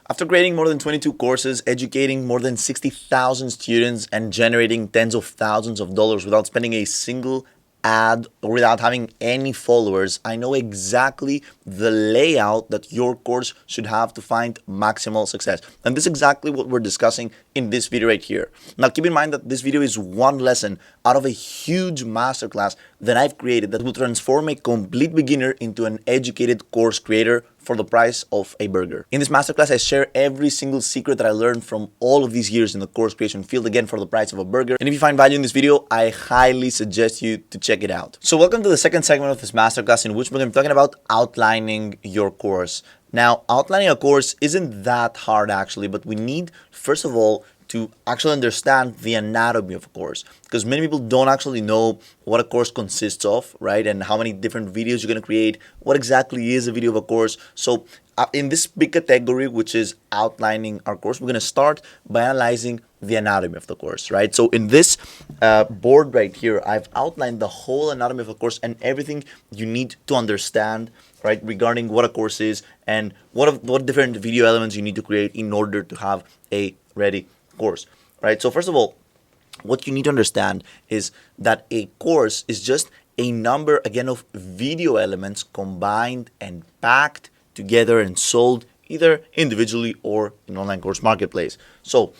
After creating more than 22 courses, educating more than 60,000 students, and generating tens of thousands of dollars without spending a single ad or without having any followers, I know exactly the layout that your course should have to find maximal success. And this is exactly what we're discussing in this video right here. Now, keep in mind that this video is one lesson out of a huge masterclass that I've created that will transform a complete beginner into an educated course creator for the price of a burger. In this masterclass, I share every single secret that I learned from all of these years in the course creation field, again, for the price of a burger. And if you find value in this video, I highly suggest you to check it out. So welcome to the second segment of this masterclass, in which we're going to be talking about outlining your course. Now, outlining a course isn't that hard actually, but we need, first of all, to actually understand the anatomy of a course, because many people don't actually know what a course consists of, right? And how many different videos you're going to create, what exactly is a video of a course. So in this big category, which is outlining our course, we're going to start by analyzing the anatomy of the course, right? So in this board right here, I've outlined the whole anatomy of a course and everything you need to understand, right, regarding what a course is and what different video elements you need to create in order to have a ready course, right? So first of all, what you need to understand is that a course is just a number, again, of video elements combined and packed together and sold either individually or in online course marketplace. So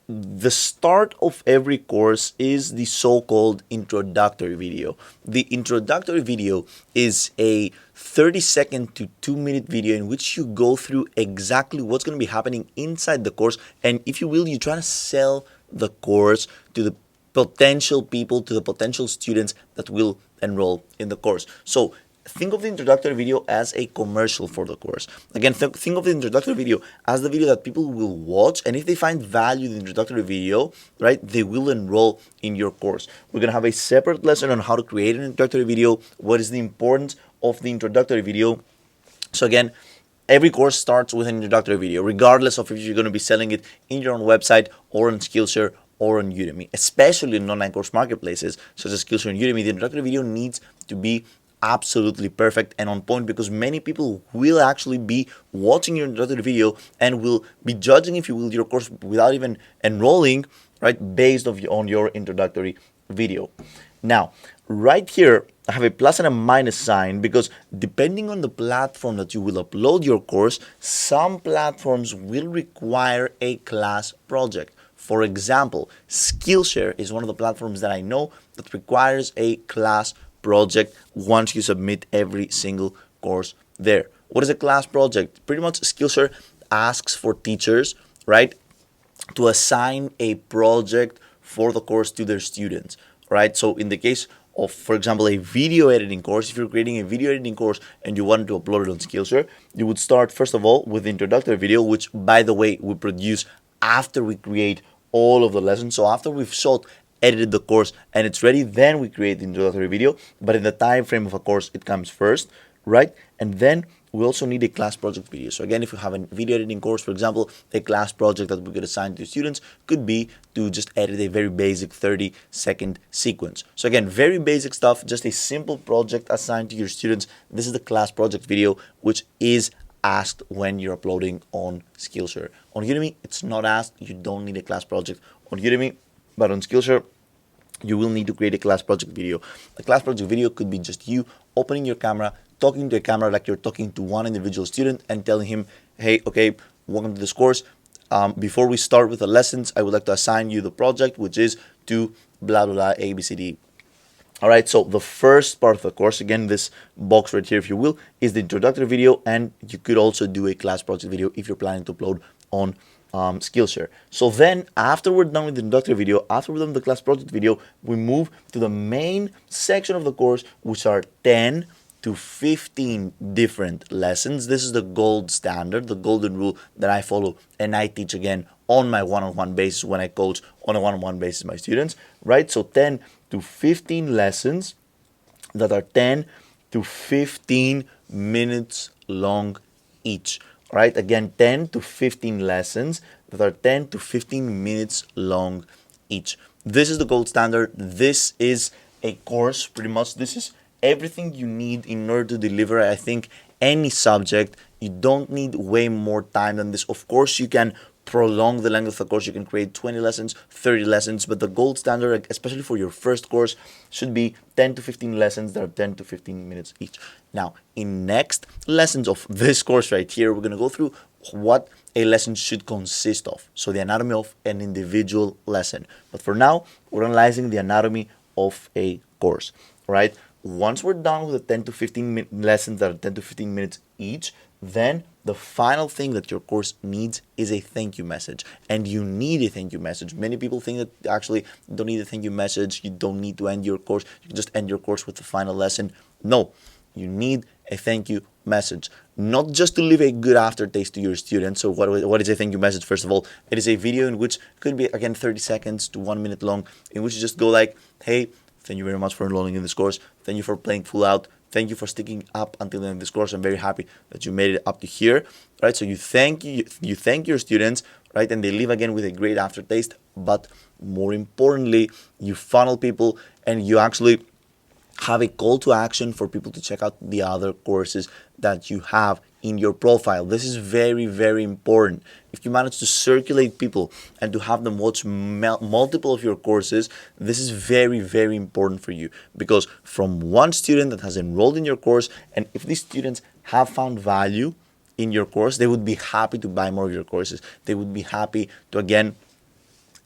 the start of every course is the so-called introductory video. The introductory video is a 30-second to 2-minute video in which you go through exactly what's going to be happening inside the course, and if you will, you try to sell the course to the potential people, to the potential students that will enroll in the course. So think of the introductory video as a commercial for the course. Again, think of the introductory video as the video that people will watch, and if they find value in the introductory video, right, they will enroll in your course. We're going to have a separate lesson on how to create an introductory video, what is the importance of the introductory video. So again, every course starts with an introductory video, regardless of if you're going to be selling it in your own website or on Skillshare or on Udemy, especially in online course marketplaces such as Skillshare and Udemy. The introductory video needs to be absolutely perfect and on point, because many people will actually be watching your introductory video and will be judging, if you will, your course without even enrolling, right, based on your introductory video. Now, right here, I have a plus and a minus sign, because depending on the platform that you will upload your course, some platforms will require a class project. For example, Skillshare is one of the platforms that I know that requires a class project once you submit every single course there. What is a class project? Pretty much Skillshare asks for teachers, right, to assign a project for the course to their students, right? So in the case of, for example, a video editing course, if you're creating a video editing course and you wanted to upload it on Skillshare, you would start first of all with the introductory video, which, by the way, we produce after we create all of the lessons. So after we've shot, edited the course and it's ready, then we create the introductory video. But in the time frame of a course, it comes first, right? And then we also need a class project video. So again, if you have a video editing course, for example, a class project that we could assign to students could be to just edit a very basic 30-second sequence. So again, very basic stuff, just a simple project assigned to your students. This is the class project video, which is asked when you're uploading on Skillshare. On Udemy, it's not asked. You don't need a class project on Udemy, but on Skillshare, you will need to create a class project video. A class project video could be just you opening your camera, talking to a camera like you're talking to one individual student and telling him, hey, okay, welcome to this course. Before we start with the lessons, I would like to assign you the project, which is to blah, blah, blah, A, B, C, D. All right, so the first part of the course, again, this box right here, if you will, is the introductory video, and you could also do a class project video if you're planning to upload on Skillshare. So then, after we're done with the introductory video, after we're done with the class project video, we move to the main section of the course, which are 10 to 15 different lessons. This is the gold standard, the golden rule that I follow and I teach, again, on my one-on-one basis when I coach on a one-on-one basis my students, right? So 10 to 15 lessons that are 10 to 15 minutes long each. Right? Again, 10 to 15 lessons that are 10 to 15 minutes long each. This is the gold standard. This is a course, pretty much. This is everything you need in order to deliver, I think, any subject You don't need way more time than this. Of course, you can prolong the length of the course. You can create 20 lessons, 30 lessons, but the gold standard, especially for your first course, should be 10 to 15 lessons that are 10 to 15 minutes each. Now, in next lessons of this course right here, we're going to go through what a lesson should consist of. So the anatomy of an individual lesson. But for now, we're analyzing the anatomy of a course, right? Once we're done with the 10 to 15 lessons that are 10 to 15 minutes each, then the final thing that your course needs is a thank you message. And you need a thank you message. Many people think that actually you don't need a thank you message. You don't need to end your course. You can just end your course with the final lesson. No, you need a thank you message. Not just to leave a good aftertaste to your students. So what is a thank you message? First of all, it is a video in which could be, again, 30 seconds to 1 minute long, in which you just go like, hey, thank you very much for enrolling in this course. Thank you for playing full out. Thank you for sticking up until the end of this course. I'm very happy that you made it up to here, right? So you thank your students, right? And they leave again with a great aftertaste. But more importantly, you funnel people and you actually have a call to action for people to check out the other courses that you have in your profile. This is very, very important. If you manage to circulate people and to have them watch multiple of your courses, this is very, very important for you, because from one student that has enrolled in your course, and if these students have found value in your course, they would be happy to buy more of your courses. They would be happy to, again,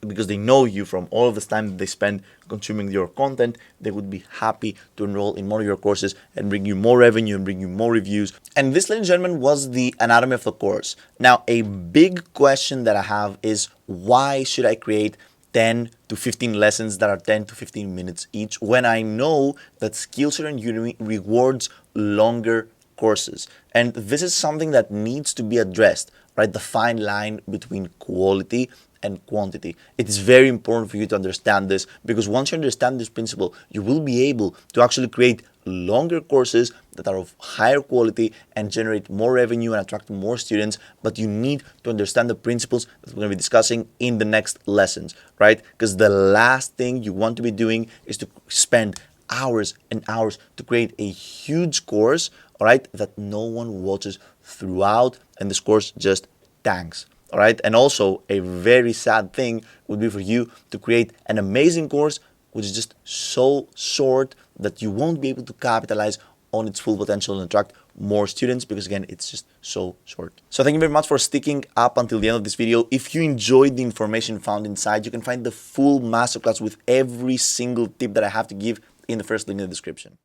because they know you from all of this time that they spend consuming your content, they would be happy to enroll in more of your courses and bring you more revenue and bring you more reviews. And this, ladies and gentlemen, was the anatomy of the course. Now, a big question that I have is, why should I create 10 to 15 lessons that are 10 to 15 minutes each when I know that Skillshare and Udemy rewards longer courses? And this is something that needs to be addressed, right? The fine line between quality and quantity. It is very important for you to understand this, because once you understand this principle, you will be able to actually create longer courses that are of higher quality and generate more revenue and attract more students. But you need to understand the principles that we're going to be discussing in the next lessons, right? Because the last thing you want to be doing is to spend hours and hours to create a huge course, all right, that no one watches throughout, and this course just tanks. All right, and also a very sad thing would be for you to create an amazing course which is just so short that you won't be able to capitalize on its full potential and attract more students, because again, it's just so short. So thank you very much for sticking up until the end of this video. If you enjoyed the information found inside, you can find the full masterclass with every single tip that I have to give in the first link in the description.